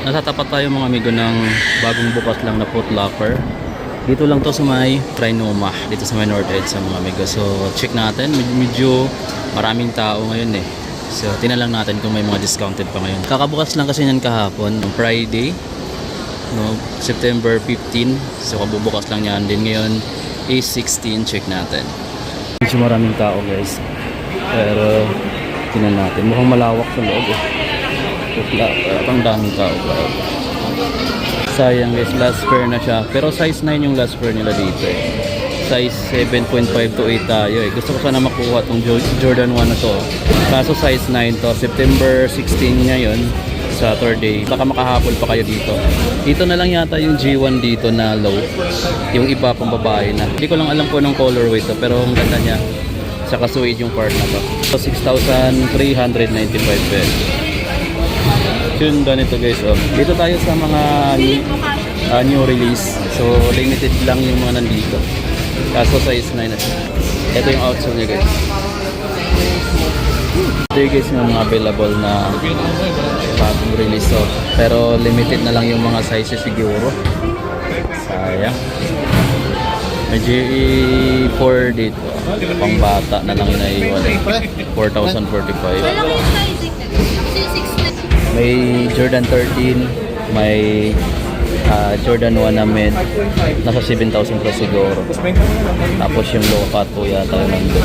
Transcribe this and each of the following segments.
Natatapat tayo mga amigo ng bagong bukas lang na Foot Locker. Dito lang to sa may Trinoma, dito sa may North Edge sa mga amigo. So check natin, medyo maraming tao ngayon eh. So tingnan lang natin kung may mga discounted pa ngayon. Kakabukas lang kasi yan kahapon, Friday, no, September 15. So kabubukas lang yan din ngayon is 16, check natin. Medyo maraming tao guys. Pero tingnan natin, mukhang malawak sa loob eh. Ang daming tao. Sayang guys, last pair na siya. Pero size 9 yung last pair nila dito eh. Size 7.5 to 8 tayo eh. Gusto ko sana makuha tong Jordan 1 na to. Kaso size 9 to. September 16 ngayon, Saturday. Baka makahabol pa kayo dito. Dito na lang yata yung G1 dito na low. Yung iba pang babae na. Hindi ko lang alam po ng colorway to. Pero ang ganda niya. Saka suede yung part na to. So 6,395 pesos. Yun ganito guys, oh. Dito tayo sa mga new release. So limited lang yung mga nandito. Kaso size 9 na siya. Ito yung outsole niya guys. Ito yung guys yung mga available na bagong release, oh. Pero limited na lang yung mga sizes siguro. Sayang. May GE4 dito. Pang bata na lang yung naiwan. 4,045. May Jordan 13, may Jordan 1 na mid, nasa 7,000 plus siguro. Tapos yung low cut po yata yung nandun.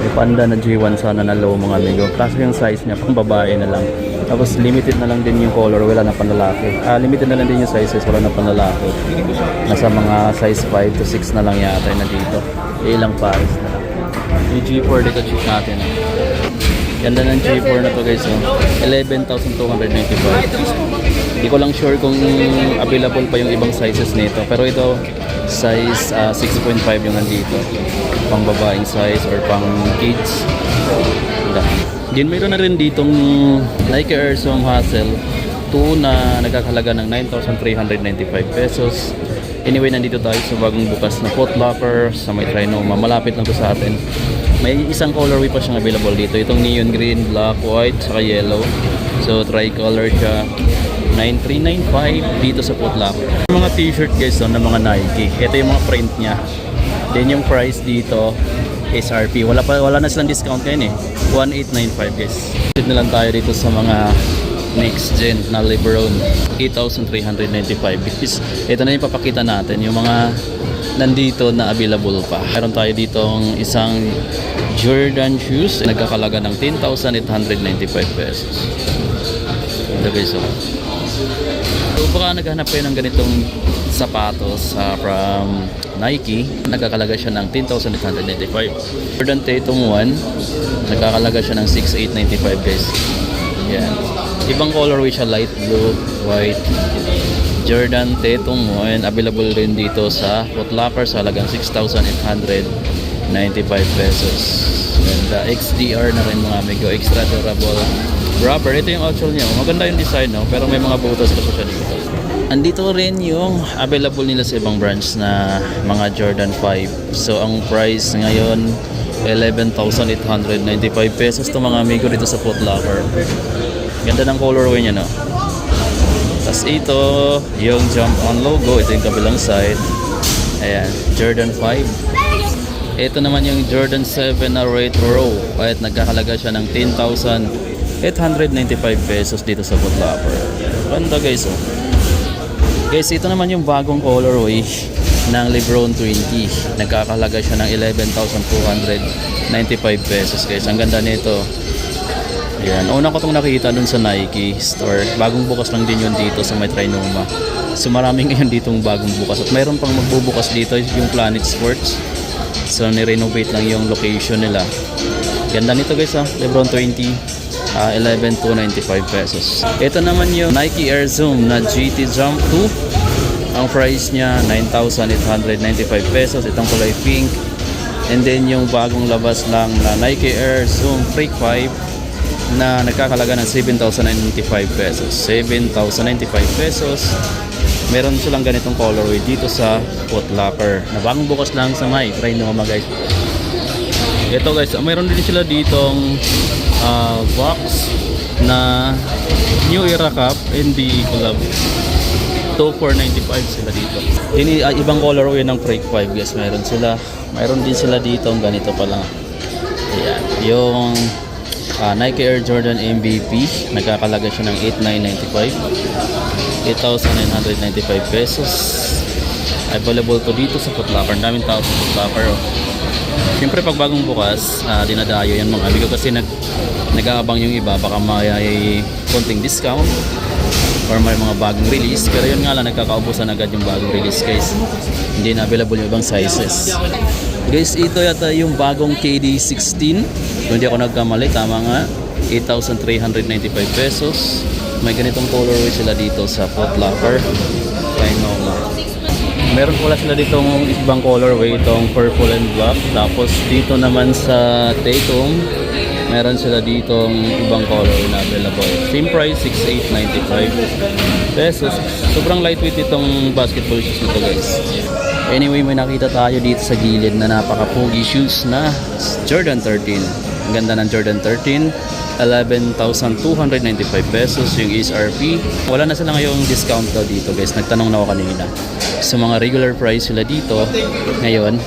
May Panda na G1 sana na low mga amigo. Kaso yung size niya pang babae na lang. Tapos limited na lang din yung color, wala na panlalaki. Limited na lang din yung sizes, wala na panlalaki. Nasa mga size 5 to 6 na lang yata yung nandito. Ilang pares na lang. Yung G4 dito check natin. Ganda ng G4 na to guys, oh. 11,295. Hindi ko lang sure kung available pa yung ibang sizes nito. Pero ito, size 6.5 yung nandito. Pang babaeng size or pang kids. Din mayroon na rin ditong Nike Air Zoom Hustle 2 na nagkakalaga ng 9,395 pesos. Anyway, nandito tayo sa bagong bukas na Foot Locker sa may Trinoma. Malapit lang to sa atin. May isang colorway pa siyang available dito. Itong neon green, black, white, saka yellow. So, tricolor siya. 9,395 dito sa Foot Locker. Mga t-shirt guys, ng mga Nike. Ito yung mga print niya. Then yung price dito, SRP. Wala na silang discount ngayon eh. 1,895 guys. Dito na lang tayo dito sa mga next gen na Lebron. 8,395. Ito na yung papakita natin. Yung mga nandito na available pa. Meron tayo ditong isang Jordan shoes. Nagkakalaga ng 10,895 pesos. Ito guys, oh. So baka naghanap kayo ng ganitong sapatos from Nike. Nagkakalaga siya ng 10,895. Jordan Tatum 1. Nagkakalaga siya ng 6,895 guys. Yan. Ibang colorway siya, light blue, white. Jordan Tatum 1, available rin dito sa Foot Locker sa halagang 6,895 pesos. And XDR na rin mga amigo, extra durable rubber. Ito yung outsole niya. Maganda yung design, no? Pero may mga butas pa siya dito. Andito rin yung available nila sa ibang brands na mga Jordan 5. So ang price ngayon 11,895 pesos to mga amigo dito sa Foot Locker. Ganda ng colorway niya, no? Tapos ito, yung Jump On logo. Ito yung kabilang side. Ayan, Jordan 5. Ito naman yung Jordan 7 na Retro. At nagkakalaga siya ng 10,895 pesos dito sa Foot Locker. Ganda guys, oh. Guys, ito naman yung bagong colorway ng Lebron 20. Nagkakalaga siya ng 11,295 pesos guys. Ang ganda nito. Ayan, una ko itong nakita dun sa Nike store. Bagong bukas lang din yun dito sa may Trinoma. So maraming ngayon ditong bagong bukas. At mayroon pang magbubukas dito yung Planet Sports. So ni-renovate lang yung location nila. Ganda nito guys, ha. Lebron 20, 11,295 pesos. Ito naman yung Nike Air Zoom na GT Jump 2. Ang price niya 9,895 pesos. Itong kulay pink. And then yung bagong labas lang na Nike Air Zoom Freak 5 na nagkakalaga ng 7,095 pesos. 7,095 pesos. Meron silang ganitong colorway dito sa Foot Locker na bagong bukas lang sa may Trinoma guys. Ito guys, mayroon din sila ditong box na New Era Cup NBA Club. 2495 sila dito. Ibang colorway ng Freak 5 guys. Mayroon din sila dito ang ganito pa lang. Ayan. Yung Nike Air Jordan MVP, nagkakalaga siya ng 8,995 pesos. Available to dito sa Foot Locker. Daming tao sa Foot Locker. Siyempre pag bagong bukas, dinadayo yan mga amigo kasi nag-aabang yung iba, baka may konting discount or may mga bagong release. Pero yun nga lang, nagkakaubusan agad yung bagong release guys. Hindi na available yung ibang sizes. Guys, ito yata yung bagong KD16. Kung hindi ako nagkamali, tama nga, 8,395 pesos. May ganitong colorway sila dito sa Foot Locker. Noma. Meron pala sila ditong ibang colorway, itong purple and black. Tapos dito naman sa Tatum, meron sila ditong ibang colorway na available. Same price, 6,895 pesos. Sobrang lightweight itong basketball shoes nito guys. Anyway, may nakita tayo dito sa gilid na napaka-pogi shoes na Jordan 13. Ang ganda ng Jordan 13. 11,295 pesos yung SRP. Wala na sila ngayong discount daw dito guys. Nagtanong na ako kanina. Sa mga regular price sila dito ngayon,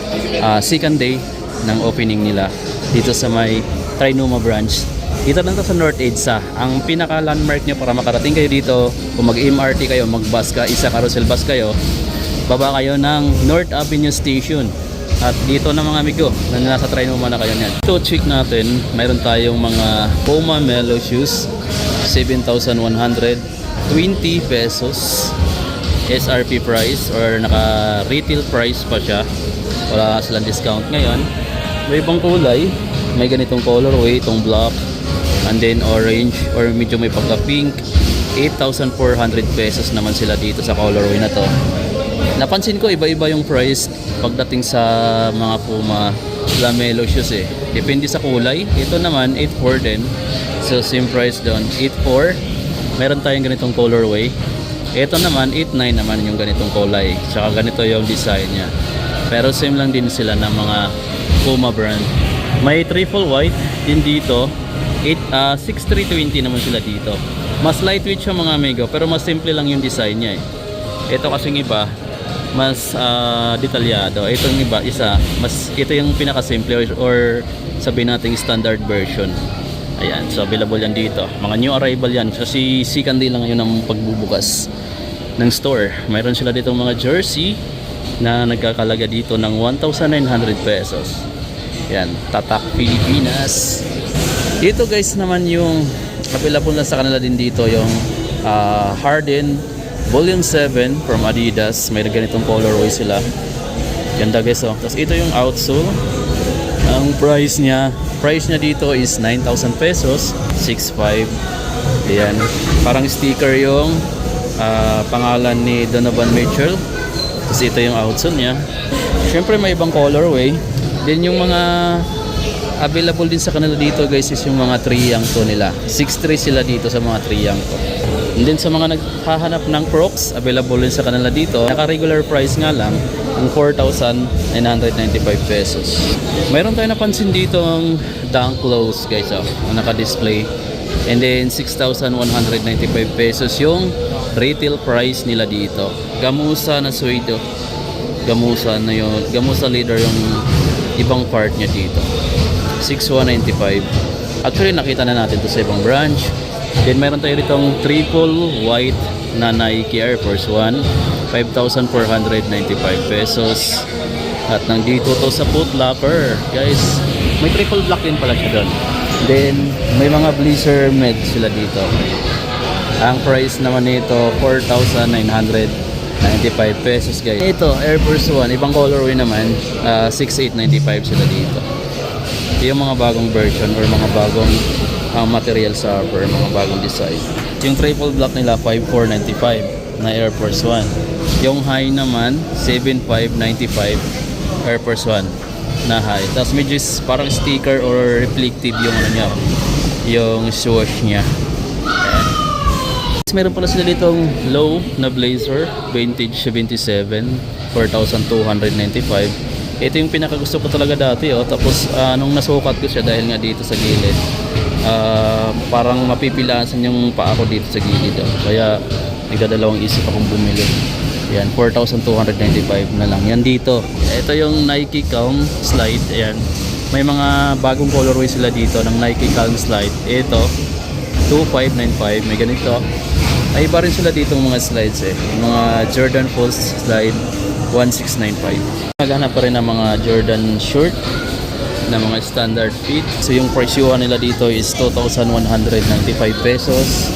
second day ng opening nila dito sa may Trinoma branch. Dito lang to sa North EDSA. Ang pinaka landmark nyo para makarating kayo dito, kung mag-MRT kayo, mag-bus ka, isa carousel bus kayo, baba kayo ng North Avenue Station. At dito na mga amigo, na nasa Trinoma na kayo niyan. Ito, check natin, mayroon tayong mga Puma Mellow shoes, 7,120 pesos. SRP price or naka-retail price pa siya. Wala silang discount ngayon. May ibang kulay, may ganitong colorway, itong black, and then orange, or medyo may pagka-pink. 8,400 pesos naman sila dito sa colorway na to. Napansin ko iba-iba yung price pagdating sa mga Puma Lamelo shoes eh. Depende sa kulay. Ito naman 8,400 din. So same price doon, 8,400. Meron tayong ganitong colorway. Ito naman 8,900 naman yung ganitong kulay. Tsaka ganito yung design niya. Pero same lang din sila ng mga Puma brand. May triple white din dito. 6,320 naman sila dito. Mas lightweight siya mga amigo, pero mas simple lang yung design niya eh. Ito kasing iba, mas detalyado. Itong iba, ito yung pinaka-simple or sabihin natin standard version. Ayan, so available yan dito. Mga new arrival yan. So si Candy lang ngayon ang pagbubukas ng store. Mayroon sila ditong mga jersey na nagkakalaga dito ng 1,900 pesos. Yan, Tatak Pilipinas. Dito guys naman yung available na sa kanila din dito yung Harden Volume 7 from Adidas. May ganitong colorway sila. Ganda guys oh. Tapos ito yung outsole. Ang price niya dito is 9,000 pesos, 6,500. Ayan. Parang sticker yung pangalan ni Donovan Mitchell. Tapos ito yung outsole niya. Siyempre may ibang colorway. Then yung mga available din sa kanila dito guys is yung mga Triang to nila. 6'3 sila dito sa mga Triang to. And then sa mga naghahanap ng Crocs, available din sa kanila dito. Naka-regular price nga lang, ang 4,995 pesos. Mayroon tayo napansin dito ang Dunk Lows guys na naka-display. And then 6,195 pesos yung retail price nila dito. Gamusa na suede. Gamusa na yun. Gamusa leather yung ibang part niya dito. 6,195. Actually nakita na natin to sa ibang branch. Then meron tayo ditong triple white na Nike Air Force 1, 5,495 pesos. At nandito to sa Foot Locker guys. May triple black din pala siya doon. Then may mga Blazer Med sila dito. Ang price naman nito 4,995 pesos guys. Ito Air Force 1, ibang colorway naman, 6,895 sila dito. Yung mga bagong version or mga bagong material sa upper, mga bagong design. Yung triple black nila 5,495 na Air Force 1. Yung high naman 7,595 Air Force 1 na high. Tapos medyo parang sticker or reflective yung ano niya, yung swoosh niya. Meron pala sila ditong low na blazer, vintage 77, 4,295. Ito yung pinakagusto ko talaga dati oh. Tapos nung nasukat ko siya dahil nga dito sa gilid, parang mapipilasan yung paa ko dito sa gilid. Kaya nagdadalawang isip akong bumili. Yan, 4,295 na lang. Yan dito. Ito yung Nike Calm Slide. Ayan. May mga bagong colorway sila dito ng Nike Calm Slide. Ito, 2,595. May ganito. Ay iba rin sila dito mga slides eh. Mga Jordan Pulse Slide, 1,695. Maghanap pa rin ng mga Jordan short na mga standard fit. So yung presyuhan nila dito is 2,195 pesos.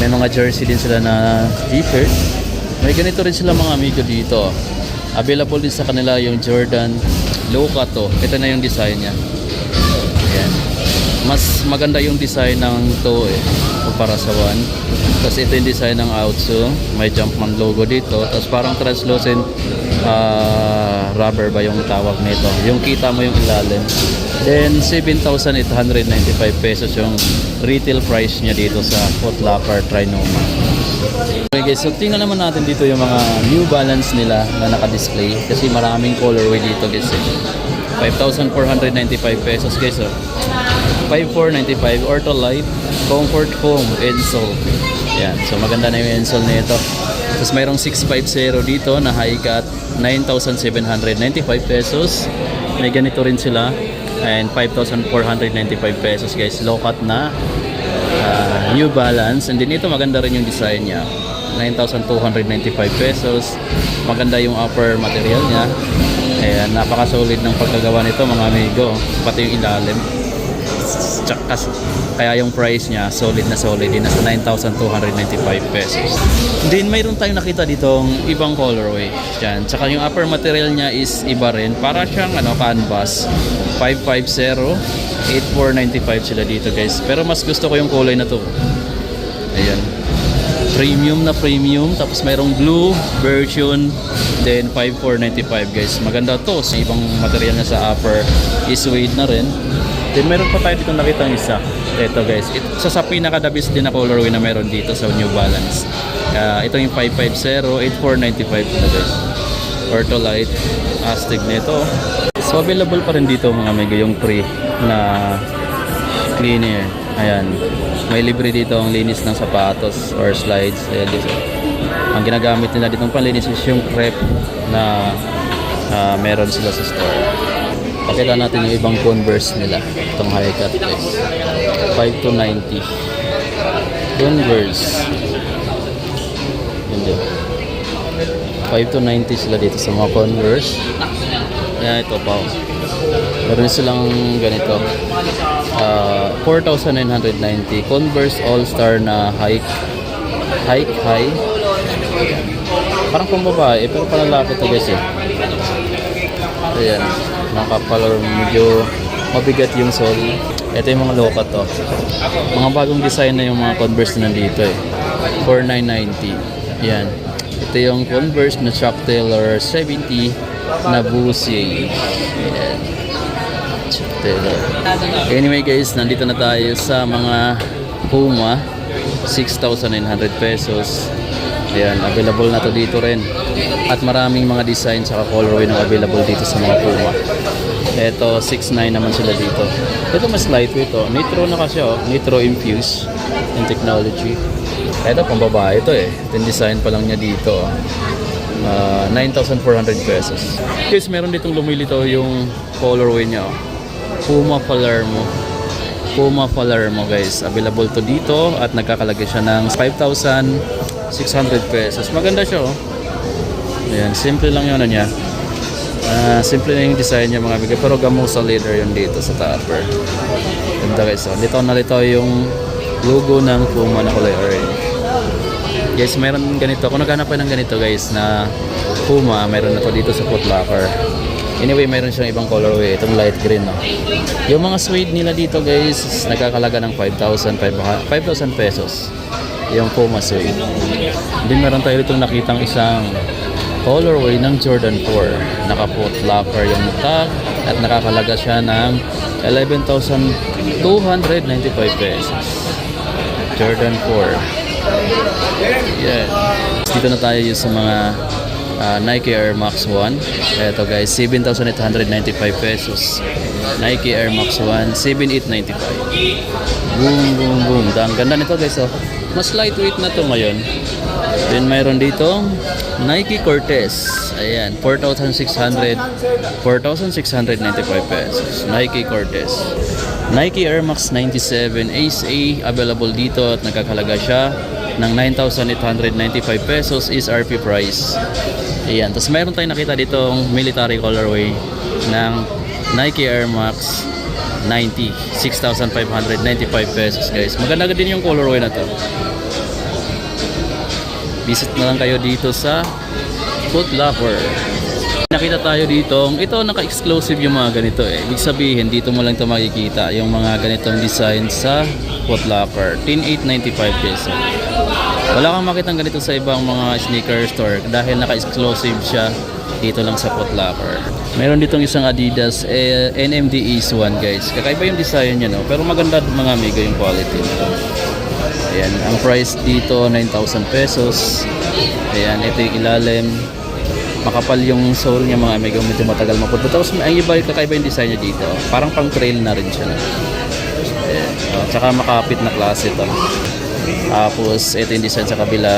May mga jersey din sila na t-shirt. May ganito rin sila mga amigo dito. Available din sa kanila yung Jordan Loca to. Ito na yung design niya. Ayan. Mas maganda yung design ng to eh, kumpara sa one. Tapos ito yung design ng Outsu. May Jumpman logo dito. Tapos parang translucent rubber ba yung tawag nito. Yung kita mo yung ilalim. Then 7,895 pesos yung retail price niya dito sa Foot Locker Trinoma. Okay guys, so tingnan naman natin dito yung mga New Balance nila na naka-display kasi maraming colorway dito guys eh. 5,495 pesos guys oh. 5,495 Ortholite Comfort Foam Insole. Yan, so maganda na yung insole nito. Tapos mayroong 650 dito na high cut 9,795 pesos. May ganito rin sila and 5,495 pesos guys, low cut na New Balance. And din ito maganda rin yung design niya, 9,295 pesos. Maganda yung upper material niya. Ayan, napaka-solid ng pagkagawa nito mga amigo, pati yung ilalim. Tsaka, kaya yung price niya solid na solid din, nasa 9,295 pesos. Then mayroon tayong nakita ditong ibang colorway dyan. Tsaka yung upper material niya is iba rin, para siyang canvas. 550, 8,495 sila dito guys. Pero mas gusto ko yung kulay na to. Ayan, premium na premium. Tapos mayroong blue version, then 5,495 guys. Maganda to. Sa ibang material niya sa upper is suede na rin. Then meron pa tayo dito nakita ng isa. Ito guys, sa pinaka-dabis din na colorway na meron dito sa New Balance. Ito yung 550, 8,495 na guys. Ortholite astig nito. So available pa rin dito mga amigo yung free na cleaner. Ayan, may libre dito ang linis ng sapatos or slides. Ayan, dito. Ang ginagamit nila ditong panlinis is yung crepe na meron sila sa store. Pakita natin yung ibang Converse nila. Itong high cut guys, 5,290 Converse. Hindi, 5,290 sila dito sa mga Converse. Ayan, ito pa. Meron silang ganito, 4,990 Converse All-Star na high. Parang pang babae pero panlalaki to guys eh. Ayan, nakapalor, medyo mabigat yung sole. Ito yung mga low cut to. Mga bagong design na yung mga Converse na nandito eh. 4,990. Ayan, ito yung Converse na Chuck Taylor 70 na Boosie. Ayan, Chuck Taylor. Anyway guys, nandito na tayo sa mga Puma, 6,900 pesos. Ayan, available na to dito rin. At maraming mga design sa colorway na available dito sa mga Puma. Ito, 6,900 naman sila dito. Ito mas lightweight oh. Nitro na kasi oh. Nitro infused in technology. Ito pang babae ito eh. Ito yung design pa lang niya dito oh. 9,400 pesos. Guys, meron ditong lumilito yung colorway niya oh. Puma Palermo. Puma Palermo guys. Available to dito at nagkakalagay siya ng 5,600 pesos. Maganda siya oh. Ayan, simple lang yun ano niya. Simple na yung design niya mga amigo. Pero gamusa leather yun dito sa topper. Ganda guys oh. Dito nalito yung logo ng Puma na kulay orange. Guys, mayroon ganito. Kung naghanap pa ng ganito guys na Puma, mayroon na to dito sa Foot Locker. Anyway, mayroon siyang ibang colorway. Itong light green no. Yung mga suede nila dito guys, nagkakalaga ng 5,000 pesos. Yung Puma suede. Then meron tayo ditong nakitang isang colorway ng Jordan 4. Naka Foot Locker yung tag at nakakalaga siya ng 11,295 pesos. Jordan 4. Yeah. Dito na tayo sa mga Nike Air Max 1. Ito guys, 7,895 pesos. Nike Air Max 1, 7,895. Boom, boom, boom. Ang ganda nito guys. Oh. Mas lightweight na to ngayon. Then mayroon dito Nike Cortez. Ayan, 4,695 pesos. Nike Cortez. Nike Air Max 97 Ace A available dito at nagkakalaga siya ng 9,895 pesos is RP price. Ayan, tapos mayroon tayong nakita dito military colorway ng Nike Air Max 90, 6,595 pesos guys. Maganda din yung colorway na to. Visit na lang kayo dito sa Foot Locker. Nakita tayo dito, ito naka-exclusive yung mga ganito eh. Ibig sabihin, dito mo lang ito makikita yung mga ganitong design sa Foot Locker. 10,895 pesos. Wala kang makitang ganito sa ibang mga sneaker store dahil naka-exclusive siya dito lang sa Foot Locker. Meron ditong isang Adidas NMD Ease 1 guys. Kakaiba yung design niya no, pero maganda mga amigo yung quality nito. Ayan, ang price dito 9,000 pesos. Ayan, ito yung ilalim. Makapal yung sole niya mga amigo, medyo matagal mapunta. Tapos ang iba yung kakaiba yung design niya dito. Parang pang trail na rin siya. Ayan, tsaka makapit na klase ito. Tapos ito yung design sa kabila.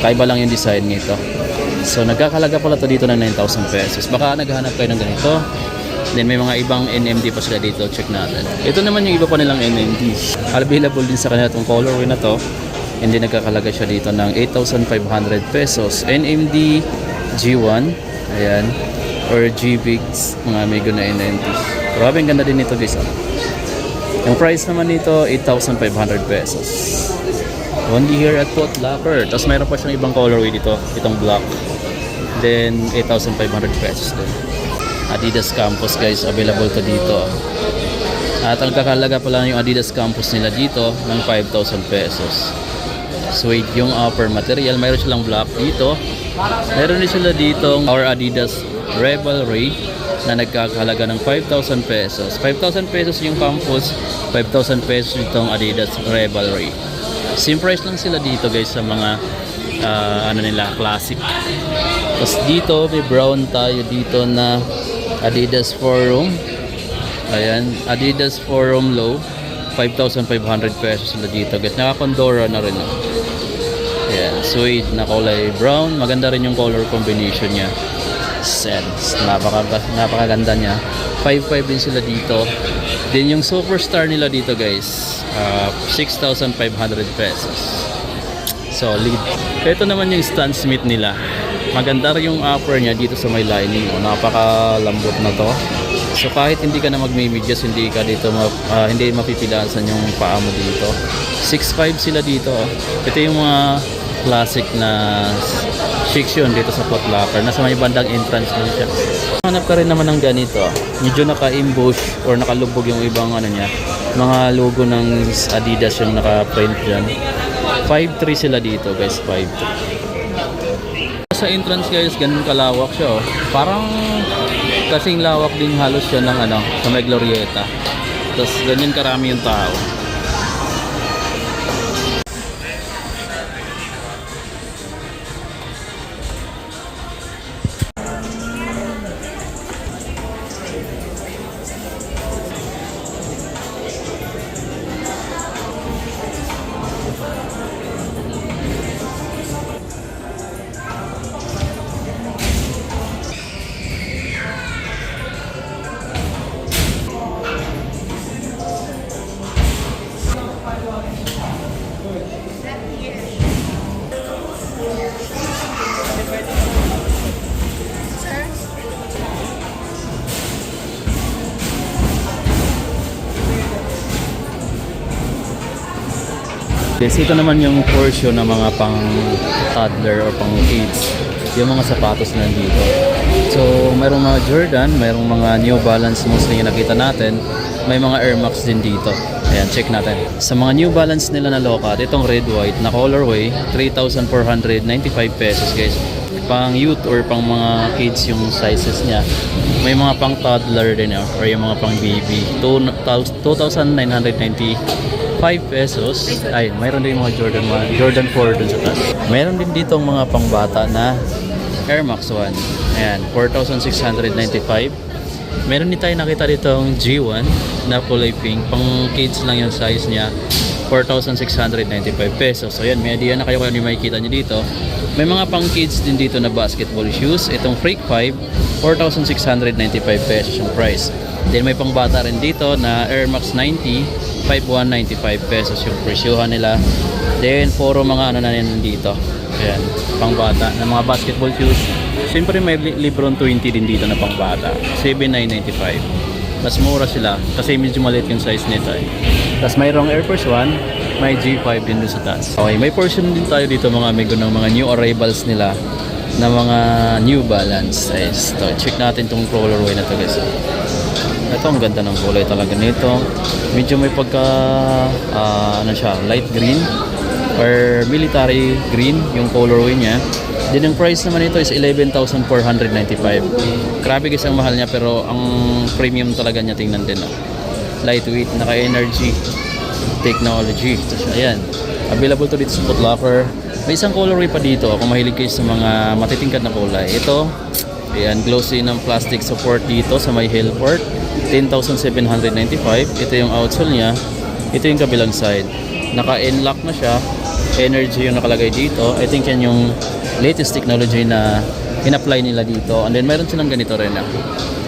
Kakaiba lang yung design nito. So nagkakalaga pala to dito ng 9,000 pesos. Baka naghahanap kayo ng ganito. Then may mga ibang NMD pa sila dito, check natin. Ito naman yung iba pa nilang NMD. Available din sa kanila itong colorway na to. Hindi nagkakalaga siya dito ng 8,500 pesos. NMD G1, ayan, or G-Bigs, mga amigo na NMD. Grabe, ang ganda din nito guys. Yung price naman nito, 8,500 pesos. Only here at Foot Locker. Tapos mayroon pa siyang ibang colorway dito, itong black. Then 8,500 pesos din. Adidas Campus guys, available to dito. At ang kakalaga pala yung Adidas Campus nila dito ng 5,000 pesos. Suede yung upper material. Mayroon silang black dito. Meron din sila dito our Adidas Rebel Ray na nagkakalaga ng 5,000 pesos. 5,000 pesos yung Campus, 5,000 pesos itong Adidas Rebel Ray. Same price lang sila dito guys sa mga ano nila, classic. Tapos dito may brown tayo dito na Adidas Forum. Ayan, Adidas Forum Low, 5,500 pesos sila dito guys. Naka-Condora na rin. Ayan, suede na kulay brown. Maganda rin yung color combination niya. Sense, napakaganda niya. 5,500 din sila dito. Then yung superstar nila dito guys, 6,500 pesos. Solid. Ito naman yung Stan Smith nila. Maganda rin yung upper niya dito sa may lining. Napakalambot na to. So kahit hindi ka na magme-medyas, hindi ka dito hindi mapipilasan yung paa mo dito. 6'5 sila dito. Ito yung mga classic na section dito sa Foot Locker. Nasa may bandang entrance din siya. Hanap ka rin naman ng ganito. Medyo naka-ambush or nakalubog yung ibang ano niya. Mga logo ng Adidas yung naka-print dyan. 5'3 sila dito guys, 5'3. Sa entrance guys, ganun kalawak siya. Oh. Parang kasing lawak din halos siya ng ano, sa may Glorieta. Tapos ganyan karami yung tao. Yes, ito naman yung portion ng mga pang toddler or pang kids, yung mga sapatos na nandito. So mayroong mga Jordan, mayroong mga New Balance mostly yung nakita natin, may mga Air Max din dito. Ayan, check natin. Sa mga New Balance nila na low-cut, itong red white na colorway, 3,495 pesos guys. Pang youth or pang mga kids yung sizes niya. May mga pang toddler din or yung mga pang baby, 2,995 pesos. Ay, mayroon din mga Jordan 4 dun sa taas. Mayroon din dito ang mga pangbata na Air Max 1. Ayan, 4,695. Meron din tayo nakita ditong G1 na kulay pink. Pang kids lang yung size niya. 4,695 pesos. So yan, may idea na kayo kung ano yung makikita nyo dito. May mga pang kids din dito na basketball shoes. Itong Freak 5, 4,695 pesos yung price. Then may pang bata rin dito na Air Max 90, 5,195 pesos yung presyuhan nila. Then puro mga ano na yan dito. Ayan, pang bata na mga basketball shoes. Siyempre may Lebron 20 din dito na pang bata, 7,995. Mas mura sila kasi medyo maliit yung size nito eh. Tapos mayroong Air Force 1, may G5 din doon sa taas. Okay, may portion din tayo dito mga amigo ng mga new arrivals nila na mga New Balance. So, check natin itong colorway na to guys. Ito ang ganda ng kulay talaga nito. Medyo may pagka ano siya, light green or military green yung colorway niya. Then ang price naman nito is 11,495. Grabe guys ang mahal niya pero ang premium talaga niya tingnan din. Lightweight, naka-energy technology. So, ayan. Available to dito sa Foot Locker. May isang colorway pa dito kung mahilig kayo sa mga matitingkad na kulay. Ito, ayan, glossy ng plastic support dito sa may heel port. 10,795. Ito yung outsole niya. Ito yung kabilang side. Naka-N-lock na siya. Energy yung nakalagay dito. I think yan yung latest technology na in-apply nila dito. And then mayroon silang ganito rin na.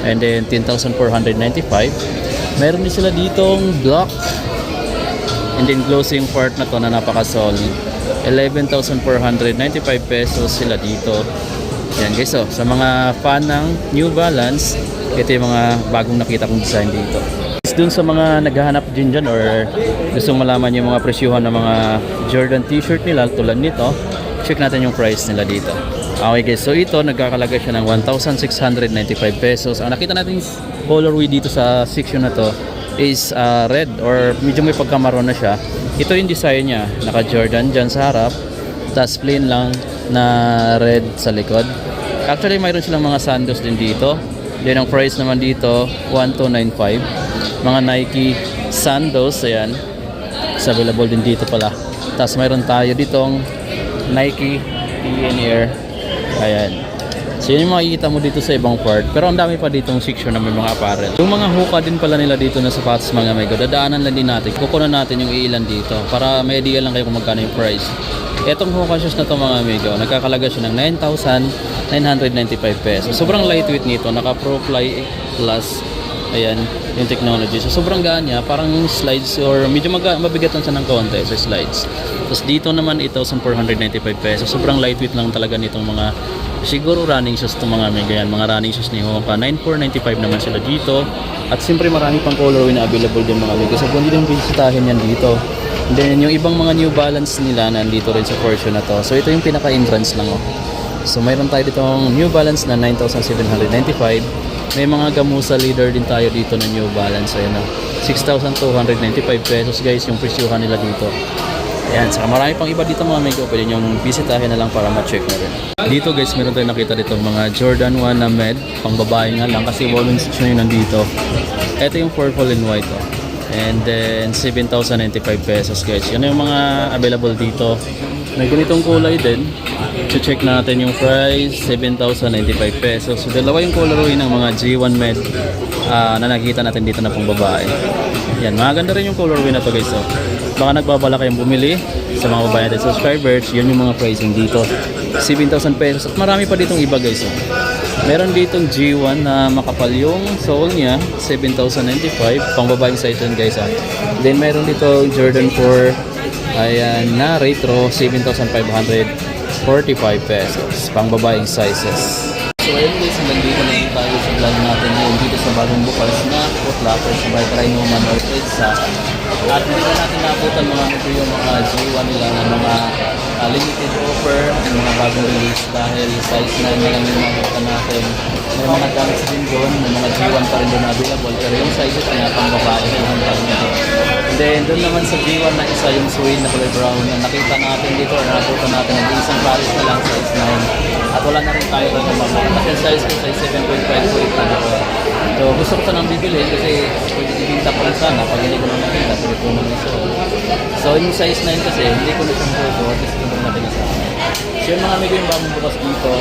And then 10,495. Meron din sila ditong block. And then glossy yung part na to na napaka-solid. 11,495 pesos sila dito. Yan guys, so sa mga fan ng New Balance, ito yung mga bagong nakita kong design dito. Dun sa mga naghahanap din dyan or gustong malaman yung mga presyuhan ng mga Jordan t-shirt nila tulad nito, check natin yung price nila dito. Okay guys, so ito nagkakalaga siya ng 1,695 pesos. Ang nakita natin colorway dito sa section na to is red or medyo may pagkamaroon na siya. Ito yung design niya, naka Jordan dyan sa harap, tas plain lang na red sa likod. Actually mayroon silang mga sandals din dito. Then ang price naman dito 1,295. Mga Nike sandals, ayan, is available din dito pala. Tas mayroon tayo ditong Nike TN Air, ayan. So yun yung makikita mo dito sa ibang part. Pero ang dami pa ditong section na may mga apparel. Yung mga hoka din pala nila dito na sapatos mga amigo, dadaanan lang din natin. Kukunan natin yung ilan dito para may idea lang kayo kung magkano yung price. Etong hoka shoes na to mga amigo, nagkakalaga siya ng 9,995 pesos. Sobrang lightweight nito, naka Pro Fly Plus. Ayan, yung technology. So sobrang gaan niya, parang slides or medyo mabigatan siya ng konti sa slides. Tapos dito naman 8,495 pesos. Sobrang lightweight lang talaga nitong mga siguro running shoes to mga amigo yan. Mga running shoes ni Hoka. 9,495 naman sila dito. At siyempre marami pang colorway na available din mga amigo. So kung hindi din bisitahin yan dito. And then yung ibang mga New Balance nila nandito rin sa portion na to. So ito yung pinaka-entrance lang. So mayroon tayo ditong New Balance na 9,795. May mga gamusa leader din tayo dito na New Balance. Ayan na, 6,295 pesos guys yung presyuhan nila dito. Ayan, saka marami pang iba dito mga amigo. Pwede nyo bisitahin na lang para ma-check na rin. Dito guys, meron tayo nakita dito mga Jordan 1 na med. Pang babae nga lang kasi wallon section yun nandito. Ito yung purple and white. And then 7,095 pesos guys. Yan yung mga available dito. May ganitong kulay din. So check natin yung price, 7,095 pesos. So dalawa yung colorway ng mga G1 med na nakikita natin dito na pang babae. Yan, maganda rin yung colorway na to guys. So, baka nagbabala kayong bumili sa mga babae natin subscribers, yun yung mga pricing dito. 7,000 pesos. At marami pa ditong iba guys. So, meron ditong G1 na makapal yung sole niya, 7,095. Pang babaeng size yun guys. Then meron dito Jordan 4. Ayan na retro, 7,545 pesos. Pang babaeng sizes. So ayun guys, nandito na yung tayo sa vlog natin ngayon dito sa bagong bukas na Foot Locker sa Bartray Newman Orchid sa at hindi na natin naabutan mga ito yung mga G1 nila na mga limited offer, mga bagong release dahil size 9 na lang yung makikita natin. May mga gamits din doon, may mga G1 pa rin doon available pero yung sizes na pang babae yung nito. And then doon naman sa G1 na isa yung suede na color brown na nakita natin dito or naabutan natin ng isang pares na lang size 9. At wala na rin tayo ng mga kasi ang size ko size 7.5 po ito na po. So gusto ko sanang bibili kasi pwede ibinta ko lang sana pag hindi ko na nakita pwede po naman so. So yung size 9 kasi hindi ko na siyang photo at least ito natin sa akin. So yung mga amigo yung bagong bukas dito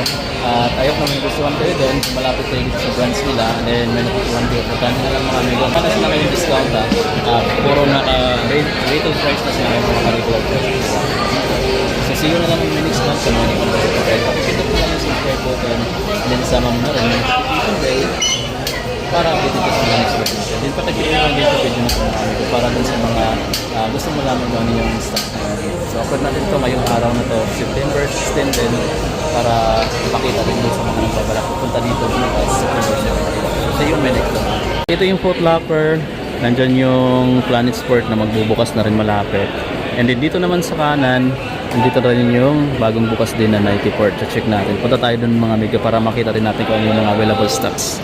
at ayaw na may gustuhan kayo doon malapit kayo dito sa branch nila and then may nakukuhan kayo pagkano na lang mga amigo paano sila kayong discount puro naka retail price na sila yung mga regular price. So see you na lang yung next month kung hindi ko na subscribe. Pakikita ko lang yung subscribe button and then sama mo na rin yung notification bell para update dito sa mga next vlog natin. Then pakikita ko lang dito video na sa mga amigo para dun sa mga gusto malaman kung ano yung stock natin. So upload natin ito ngayong araw na to September 16 din para makita rin dun sa mga nagbabalak pupunta dito bukas September 17. So see you may next vlog. Ito yung Foot Locker. Nandyan yung Planet Sport na magbubukas na rin malapit. And then dito naman sa kanan, nandito rin yung bagong bukas din na Nike Port. So check natin. Punta tayo dun mga amigo para makita rin natin kung ano yung mga available stocks.